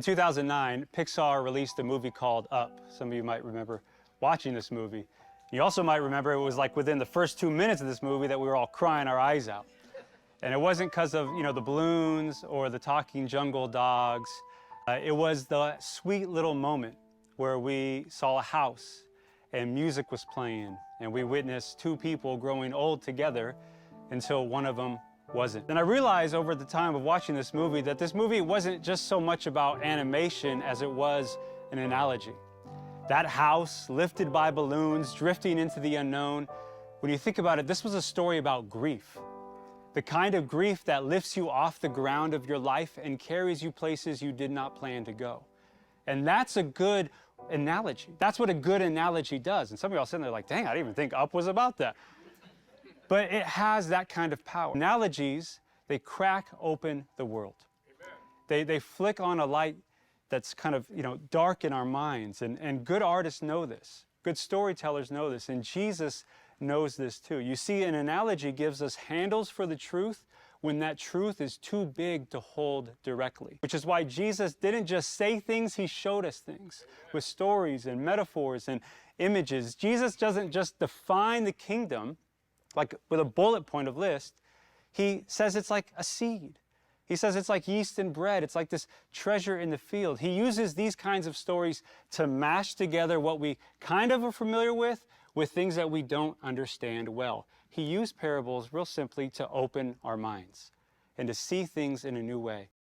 2009, Pixar released a movie called Up. Some of you might remember watching this movie. You also might remember it was like within the first 2 minutes of this movie that we were all crying our eyes out. And it wasn't because of, the balloons or the talking jungle dogs. It was the sweet little moment where we saw a house and music was playing and we witnessed two people growing old together until one of them wasn't. And I realized over the time of watching this movie that this movie wasn't just so much about animation as it was an analogy. That house, lifted by balloons, drifting into the unknown, when you think about it, this was a story about grief. The kind of grief that lifts you off the ground of your life and carries you places you did not plan to go. And that's a good analogy. That's what a good analogy does. And some of y'all sitting there like, dang, I didn't even think Up was about that. But it has that kind of power. Analogies, they crack open the world. They flick on a light that's kind of, dark in our minds. And good artists know this. Good storytellers know this. And Jesus knows this too. You see, an analogy gives us handles for the truth when that truth is too big to hold directly. Which is why Jesus didn't just say things, he showed us things with stories and metaphors and images. Jesus doesn't just define the kingdom like with a bullet point of list. He says it's like a seed. He says it's like yeast and bread. It's like this treasure in the field. He uses these kinds of stories to mash together what we kind of are familiar with things that we don't understand well. He used parables real simply to open our minds and to see things in a new way.